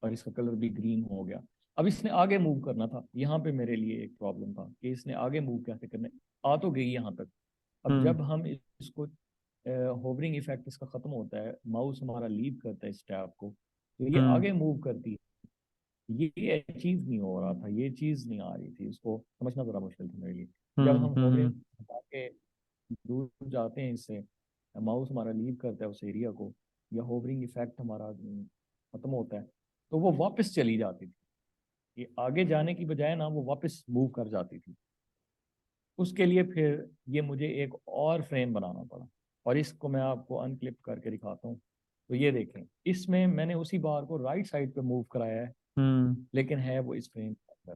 और इसका कलर भी ग्रीन हो गया। अब इसने आगे मूव करना था, यहाँ पे मेरे लिए एक प्रॉब्लम था कि इसने आगे मूव कैसे करना है। आ तो गई यहाँ तक। अब हम्म जब हम इसको होवरिंग इफेक्ट इसका खत्म होता है, माउस हमारा लीव करता है इस टैब को, तो ये हम्म आगे मूव करती है। ये अचीव नहीं हो रहा था, ये चीज नहीं आ रही थी, इसको समझना जरा मुश्किल था मेरे लिए। जब हम होवरिंग हम्म हटा के दूर जाते हैं इससे, माउस हमारा लीव करता है उस एरिया को, या होवरिंग इफेक्ट हमारा खत्म होता है, तो वो वापस चली जाती थी। ये आगे जाने की बजाय ना, वो वापस मूव कर जाती थी। उसके लिए फिर ये मुझे एक और फ्रेम बनाना पड़ा, और इसको मैं आपको अनक्लिप करके दिखाता हूँ। तो ये देखें, इसमें मैंने उसी बार को राइट साइड पे मूव कराया है, हम्म लेकिन है वो इस फ्रेम के अंदर।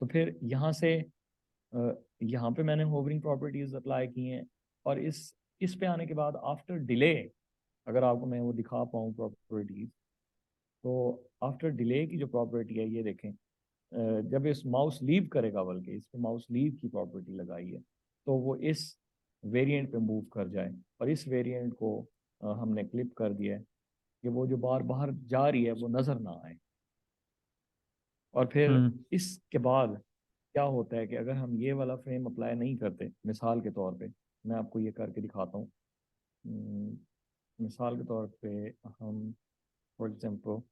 तो फिर यहाँ से यहाँ पे मैंने होवरिंग प्रॉपर्टीज अप्लाई की हैं, और इस पे आने के बाद आफ्टर डिले, अगर आपको मैं वो दिखा पाऊँ प्रॉपर्टीज, तो आफ्टर डिले की जो प्रॉपर्टी है, ये देखें, जब इस माउस लीव करेगा, बल्कि इस पे माउस लीव की प्रॉपर्टी लगाई है, तो वो इस वेरिएंट पे मूव कर जाए। और इस वेरिएंट को हमने क्लिप कर दिया है कि वो जो बार बाहर जा रही है वो नज़र ना आए। और फिर हम्म इसके बाद क्या होता है कि अगर हम ये वाला फ्रेम अप्लाई नहीं करते, मिसाल के तौर पे मैं आपको ये करके दिखाता हूँ। हम्म, मिसाल के तौर पे हम फॉर एग्जांपल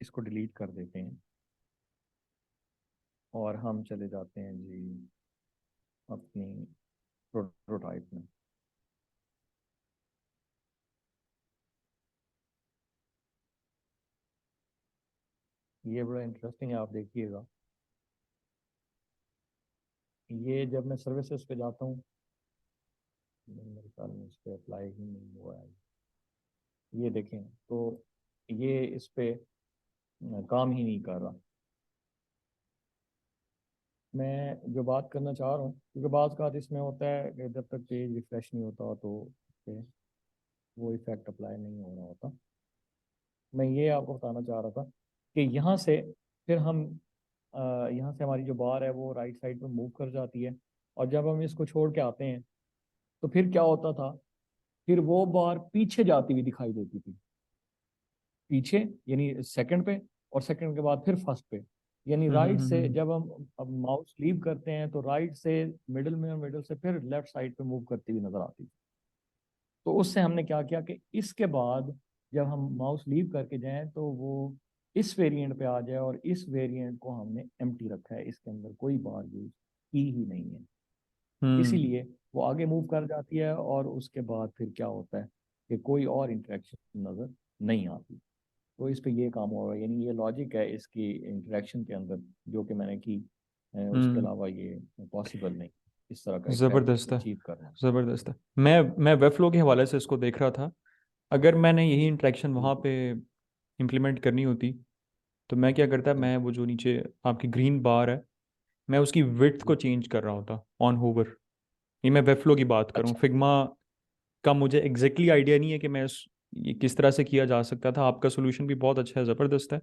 इसको डिलीट कर देते हैं, और हम चले जाते हैं जी अपनी प्रोटोटाइप में। ये बड़ा इंटरेस्टिंग है, आप देखिएगा। ये जब मैं सर्विसेज पे जाता हूँ, मेरे ख्याल में इस पे अप्लाई ही नहीं हुआ है। ये देखें, तो ये इस पे काम ही नहीं कर रहा। मैं जो बात करना चाह रहा हूँ, क्योंकि बात का इसमें होता है कि जब तक पेज रिफ्रेश नहीं होता, तो उस पे वो इफेक्ट अप्लाई नहीं हो रहा होता। मैं ये आपको बताना चाह रहा था कि यहाँ से फिर हम यहाँ से हमारी जो बार है वो राइट साइड पे मूव कर जाती है, और जब हम इसको छोड़ के आते हैं, तो फिर क्या होता था, फिर वो बार पीछे जाती हुई दिखाई देती थी। पीछे यानी सेकंड पे, और सेकंड के बाद फिर फर्स्ट पे। यानी राइट से जब हम अब माउस लीव करते हैं, तो राइट से मिडिल में, और मिडिल से फिर लेफ्ट साइड पे मूव करती हुई नजर आती थी। तो उससे हमने क्या किया कि इसके बाद जब हम माउस लीव करके जाएं, तो वो इस वेरिएंट पे आ जाए, और इस वेरिएंट को हमने एम्प्टी रखा है, इसके अंदर कोई बार यूज की ही नहीं है। हम्म इसीलिए वो आगे मूव कर जाती है, और उसके बाद फिर क्या होता है कि कोई और इंटरेक्शन नजर नहीं आती। तो इस पे ये काम हो रहा है, यानी ये लॉजिक है इसकी इंटरेक्शन के अंदर, जो कि मैंने की। उसके हम्म अलावा ये पॉसिबल नहीं, इस तरह का इफेक्ट ज़बरदस्त है, अचीव करना। ज़बरदस्त है। मैं वेबफ्लो के हवाले से इसको देख रहा था। अगर मैंने यही इंटरेक्शन जी वहाँ जी पे इम्प्लीमेंट करनी होती, तो मैं क्या करता, जी। मैं वो जो नीचे आपकी ग्रीन बार है, मैं उसकी विड्थ को जी। चेंज कर रहा होता ऑन होवर। ये मैं वेबफ्लो की बात करूँ, अच्छा। फिग्मा का मुझे एग्जैक्टली आइडिया नहीं है कि ये किस तरह से किया जा सकता था। आपका सोल्यूशन भी बहुत अच्छा है, ज़बरदस्त है।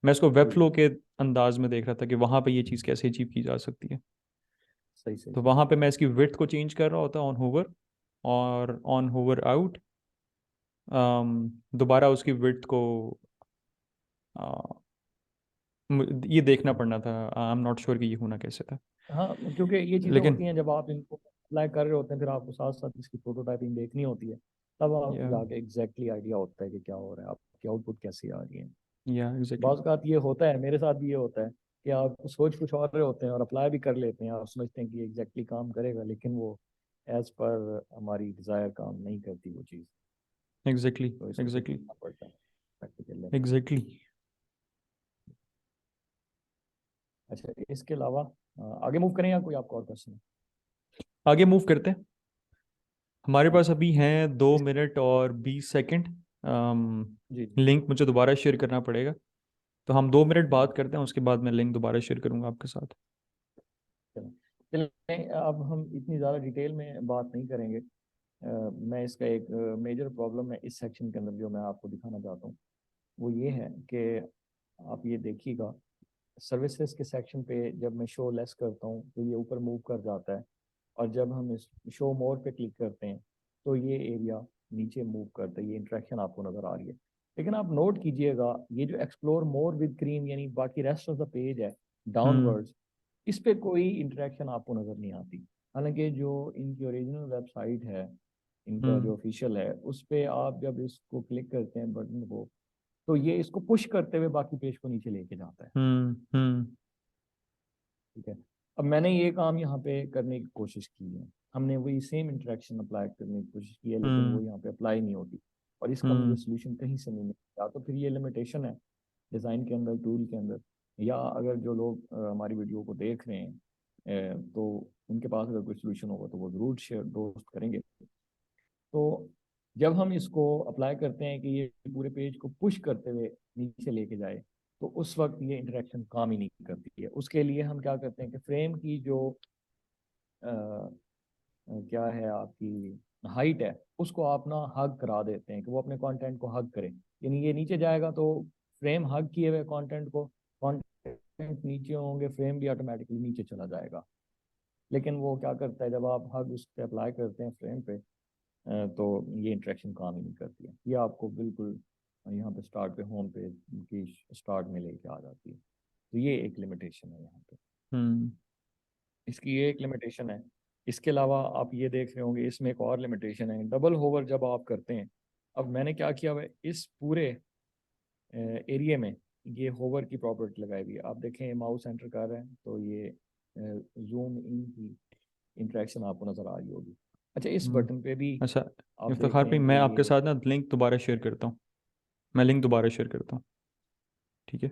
मैं इसको जी वेबफ्लो जी। के अंदाज में देख रहा था कि वहाँ पे ये चीज़ कैसे अचीव की जा सकती है। सही सही तो सही। वहाँ पे मैं इसकी विड्थ को चेंज कर रहा होता ऑन होवर, और ऑन होवर आउट दोबारा उसकी विड्थ को ये देखना पड़ना था। आई एम नॉट श्योर कि ये होना कैसे था, हाँ, क्योंकि ये चीज़ें लेकिन होती हैं, जब आप इनको अप्लाई कर रहे होते हैं, फिर आपको साथ साथ इसकी प्रोटोटाइपिंग देखनी होती है, तब आपको या जाके एग्जैक्टली आइडिया होता है कि क्या हो रहा है, आपकी आउटपुट कैसी आ रही है। या एग्जैक्टली। बाज़ बात ये होता है, मेरे साथ भी ये होता है कि आप सोच कुछ और रहे होते हैं और अप्लाई भी कर लेते हैं, आप समझते हैं कि एग्जैक्टली काम करेगा, लेकिन वो एज पर हमारी डिज़ायर काम नहीं करती वो चीज़। एग्जैक्टली तो इसको फिर एग्जैक्टली। देखना पड़ता है। Practical level. एग्जैक्टली। अच्छा, इसके अलावा आगे मूव करें या कोई आपका और क्वेश्चन है? आगे मूव करते हैं। हमारे हाँ, पास अभी हैं 2 मिनट और 20 सेकंड। जी। लिंक मुझे दोबारा शेयर करना पड़ेगा, तो हम 2 मिनट हम्म, बात करते हैं, उसके बाद मैं लिंक दोबारा शेयर करूंगा आपके साथ। चलो चलिए, अब हम इतनी ज़्यादा डिटेल में बात नहीं करेंगे। मैं इसका एक मेजर प्रॉब्लम है इस सेक्शन के अंदर जो मैं आपको दिखाना चाहता हूँ, वो ये है कि आप ये देखिएगा, सर्विसेज के सेक्शन पे जब मैं शो लेस करता हूँ तो ये ऊपर मूव कर जाता है, और जब हम इस शो मोर पे क्लिक करते हैं तो ये एरिया नीचे मूव करता है। ये इंटरेक्शन आपको नज़र आ रही है। लेकिन आप नोट कीजिएगा, ये जो एक्सप्लोर मोर विद क्रीम यानी बाकी रेस्ट ऑफ द पेज है हम्म। डाउनवर्ड्स, इस पे कोई इंटरेक्शन आपको नज़र नहीं आती। हालांकि जो इनकी ओरिजिनल वेबसाइट है, इनका हम्म। जो ऑफिशियल है, उस पे आप जब इसको क्लिक करते हैं बटन को, तो ये इसको पुश करते हुए बाकी पेज को नीचे लेके जाता है। हम्म। हम्म। ठीक है, अब मैंने ये काम यहाँ पे करने की कोशिश की है। हमने वही सेम इंटरेक्शन अप्लाई करने की कोशिश की है, लेकिन वो हम्म। यहाँ पे अप्लाई नहीं होती, और इसका मुझे हम्म। सोल्यूशन कहीं से नहीं मिला। या तो फिर ये लिमिटेशन है डिज़ाइन के अंदर, टूल के अंदर, या अगर जो लोग हमारी वीडियो को देख रहे हैं तो उनके पास अगर कोई सोल्यूशन होगा तो वो ज़रूर शेयर दोस्त करेंगे। तो जब हम इसको अप्लाई करते हैं कि ये पूरे पेज को पुश करते हुए नीचे लेके जाए, तो उस वक्त ये इंटरेक्शन काम ही नहीं करती है। उसके लिए हम क्या करते हैं कि फ्रेम की जो क्या है आपकी हाइट है, उसको आप ना हग करा देते हैं कि वो अपने कंटेंट को हग करे। यानी ये नीचे जाएगा तो फ्रेम हग किए हुए कंटेंट को, कंटेंट नीचे होंगे, फ्रेम भी ऑटोमेटिकली नीचे चला जाएगा। लेकिन वो क्या करता है, जब आप हग उस पर अप्लाई करते हैं फ्रेम पे, तो ये इंटरेक्शन काम ही नहीं करती है। ये आपको बिल्कुल यहाँ पे स्टार्ट पे होम पेज की स्टार्ट में लेके आ जाती है। तो ये एक लिमिटेशन है यहाँ पे, हम्म। इसकी ये एक लिमिटेशन है। इसके अलावा आप ये देख रहे होंगे, इसमें एक और लिमिटेशन है, डबल होवर जब आप करते हैं। अब मैंने क्या किया हुआ है, इस पूरे एरिया में ये होवर की प्रॉपर्टी लगाई हुई है। आप देखें, माउस एंटर कर रहे हैं तो ये जूम इन की इंटरेक्शन आपको नज़र आ रही होगी। अच्छा, इस हम्म। बटन पे भी अच्छा, आप देख इफ्तिखार रहे भाई, हैं कि मैं आपके ये साथ ना लिंक दोबारा शेयर करता हूँ। मैं लिंक दोबारा शेयर करता हूँ। ठीक है।